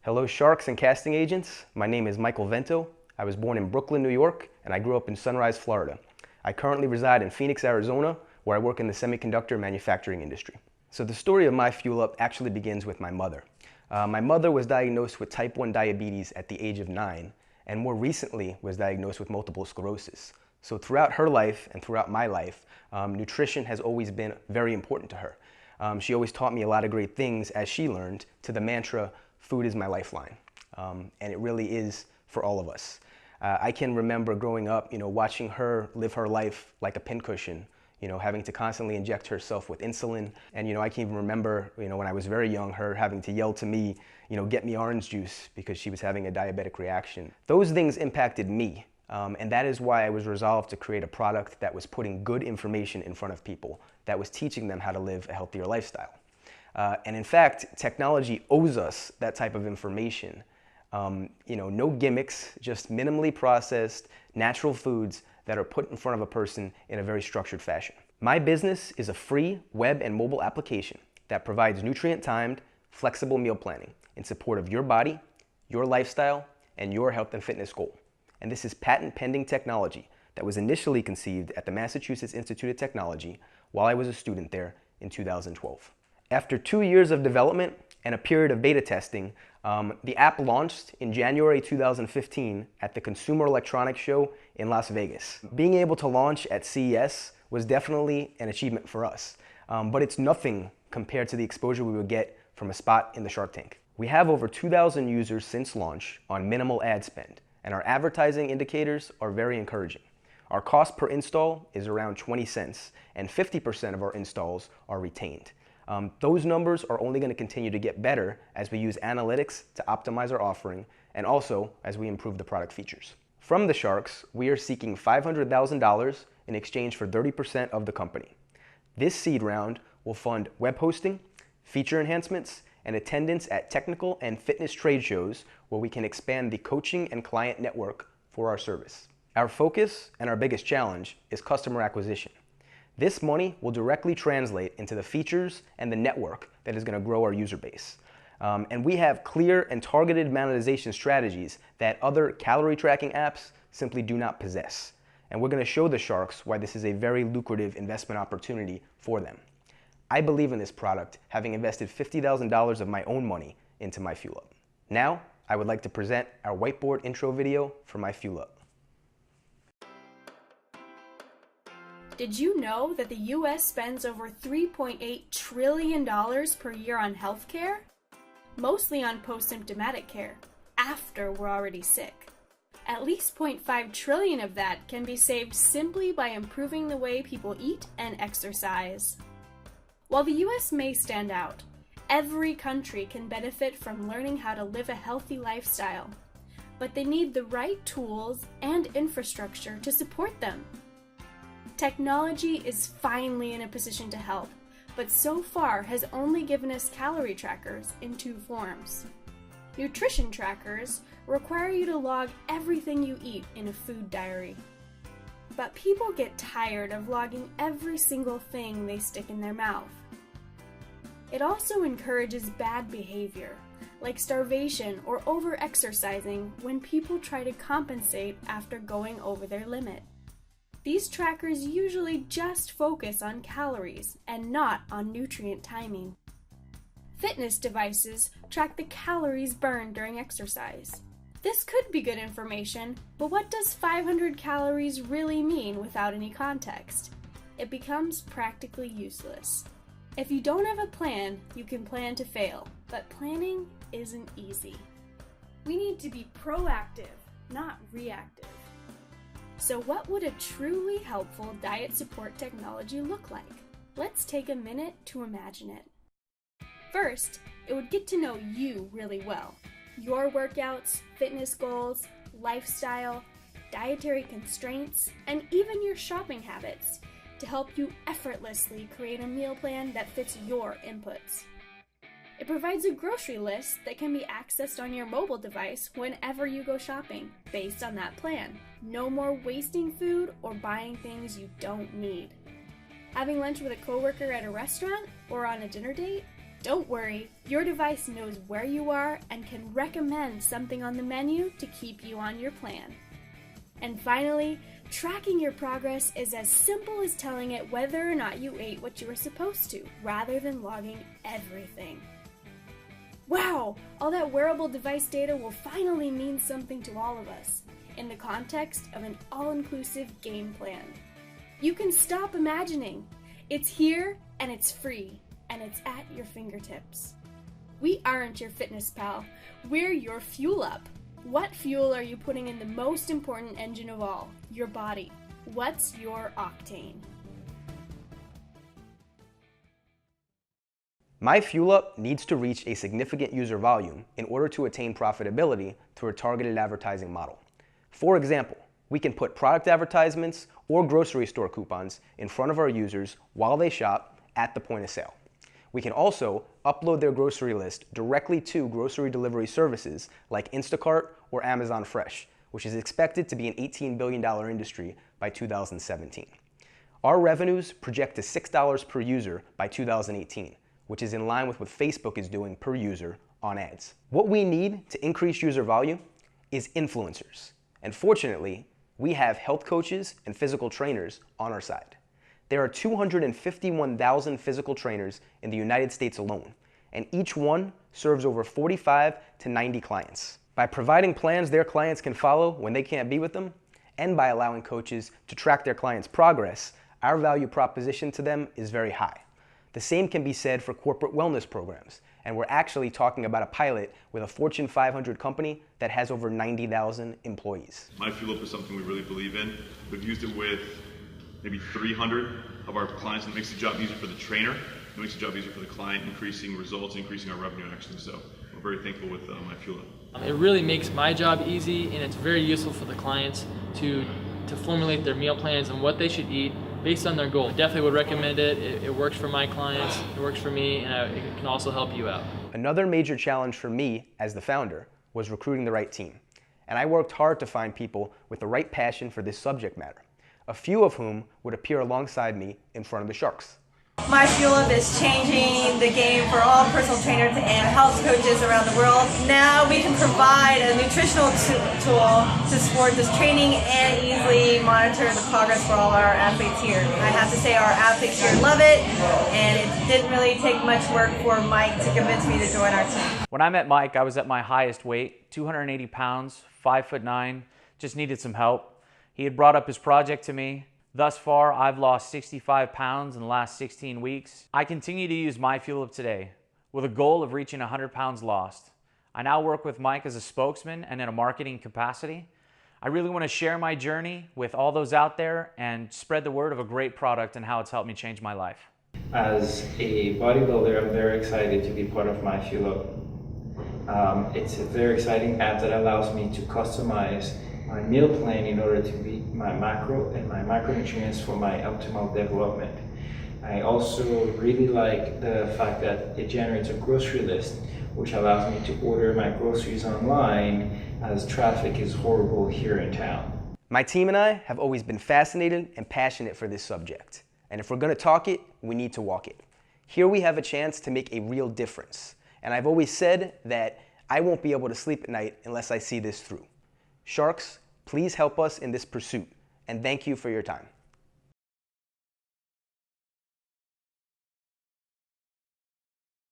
Hello sharks and casting agents, my name is Michael Vento. I was born in Brooklyn, New York, and I grew up in Sunrise, Florida. I currently reside in Phoenix, Arizona, where I work in the semiconductor manufacturing industry. So the story of MyFuelUp actually begins with my mother. My mother was diagnosed with type 1 diabetes at the age of 9, and more recently was diagnosed with multiple sclerosis. So throughout her life and throughout my life, nutrition has always been very important to her. She always taught me a lot of great things as she learned to the mantra, food is my lifeline. And it really is for all of us. I can remember growing up, watching her live her life like a pincushion, having to constantly inject herself with insulin. And, I can even remember, when I was very young, her having to yell to me, get me orange juice because she was having a diabetic reaction. Those things impacted me. And that is why I was resolved to create a product that was putting good information in front of people, that was teaching them how to live a healthier lifestyle. And in fact, technology owes us that type of information. No gimmicks, just minimally processed, natural foods that are put in front of a person in a very structured fashion. My business is a free web and mobile application that provides nutrient-timed, flexible meal planning in support of your body, your lifestyle, and your health and fitness goal. And this is patent-pending technology that was initially conceived at the Massachusetts Institute of Technology while I was a student there in 2012. After 2 years of development and a period of beta testing, the app launched in January 2015 at the Consumer Electronics Show in Las Vegas. Being able to launch at CES was definitely an achievement for us, but it's nothing compared to the exposure we would get from a spot in the Shark Tank. We have over 2,000 users since launch on minimal ad spend, and our advertising indicators are very encouraging. Our cost per install is around 20 cents, and 50% of our installs are retained. Those numbers are only going to continue to get better as we use analytics to optimize our offering, and also as we improve the product features. From the Sharks, we are seeking $500,000 in exchange for 30% of the company. This seed round will fund web hosting, feature enhancements, and attendance at technical and fitness trade shows where we can expand the coaching and client network for our service. Our focus and our biggest challenge is customer acquisition. This money will directly translate into the features and the network that is going to grow our user base. And we have clear and targeted monetization strategies that other calorie tracking apps simply do not possess. And we're going to show the Sharks why this is a very lucrative investment opportunity for them. I believe in this product, having invested $50,000 of my own money into MyFuelUp. Now, I would like to present our whiteboard intro video for MyFuelUp. Did you know that the US spends over $3.8 trillion per year on healthcare? Mostly on post-symptomatic care, after we're already sick. At least $0.5 trillion of that can be saved simply by improving the way people eat and exercise. While the US may stand out, every country can benefit from learning how to live a healthy lifestyle, but they need the right tools and infrastructure to support them. Technology is finally in a position to help, but so far has only given us calorie trackers in two forms. Nutrition trackers require you to log everything you eat in a food diary. But people get tired of logging every single thing they stick in their mouth. It also encourages bad behavior, like starvation or over-exercising when people try to compensate after going over their limit. These trackers usually just focus on calories and not on nutrient timing. Fitness devices track the calories burned during exercise. This could be good information, but what does 500 calories really mean without any context? It becomes practically useless. If you don't have a plan, you can plan to fail, but planning isn't easy. We need to be proactive, not reactive. So what would a truly helpful diet support technology look like? Let's take a minute to imagine it. First, it would get to know you really well. Your workouts, fitness goals, lifestyle, dietary constraints, and even your shopping habits to help you effortlessly create a meal plan that fits your inputs. It provides a grocery list that can be accessed on your mobile device whenever you go shopping, based on that plan. No more wasting food or buying things you don't need. Having lunch with a coworker at a restaurant or on a dinner date? Don't worry, your device knows where you are and can recommend something on the menu to keep you on your plan. And finally, tracking your progress is as simple as telling it whether or not you ate what you were supposed to, rather than logging everything. Wow! All that wearable device data will finally mean something to all of us, in the context of an all-inclusive game plan. You can stop imagining. It's here, and it's free, and it's at your fingertips. We aren't your fitness pal. We're your fuel up. What fuel are you putting in the most important engine of all, your body? What's your octane? MyFuelUp needs to reach a significant user volume in order to attain profitability through a targeted advertising model. For example, we can put product advertisements or grocery store coupons in front of our users while they shop at the point of sale. We can also upload their grocery list directly to grocery delivery services like Instacart or Amazon Fresh, which is expected to be an $18 billion industry by 2017. Our revenues project to $6 per user by 2018, which is in line with what Facebook is doing per user on ads. What we need to increase user volume is influencers. And fortunately, we have health coaches and physical trainers on our side. There are 251,000 physical trainers in the United States alone, and each one serves over 45 to 90 clients. By providing plans their clients can follow when they can't be with them, and by allowing coaches to track their clients' progress, our value proposition to them is very high. The same can be said for corporate wellness programs, and we're actually talking about a pilot with a Fortune 500 company that has over 90,000 employees. MyFuelUp is something we really believe in. We've used it with maybe 300 of our clients, and it makes the job easier for the trainer. It makes the job easier for the client, increasing results, increasing our revenue actually. So we're very thankful with MyFuelUp. It really makes my job easy, and it's very useful for the clients to formulate their meal plans and what they should eat based on their goal. I definitely would recommend it. It works for my clients, it works for me, and it can also help you out. Another major challenge for me as the founder was recruiting the right team. And I worked hard to find people with the right passion for this subject matter, a few of whom would appear alongside me in front of the Sharks. MyFuelUp is changing the game for all personal trainers and health coaches around the world. Now we can provide a nutritional tool to support this training and easily monitor the progress for all our athletes here. I have to say our athletes here love it, and it didn't really take much work for Mike to convince me to join our team. When I met Mike, I was at my highest weight, 280 pounds, 5'9", just needed some help. He had brought up his project to me. Thus far, I've lost 65 pounds in the last 16 weeks. I continue to use MyFuelUp today with a goal of reaching 100 pounds lost. I now work with Mike as a spokesman and in a marketing capacity. I really want to share my journey with all those out there and spread the word of a great product and how it's helped me change my life. As a bodybuilder, I'm very excited to be part of MyFuelUp. It's a very exciting app that allows me to customize my meal plan in order to meet my macro and my micronutrients for my optimal development. I also really like the fact that it generates a grocery list, which allows me to order my groceries online as traffic is horrible here in town. My team and I have always been fascinated and passionate for this subject. And if we're going to talk it, we need to walk it. Here we have a chance to make a real difference. And I've always said that I won't be able to sleep at night unless I see this through. Sharks, please help us in this pursuit, and thank you for your time.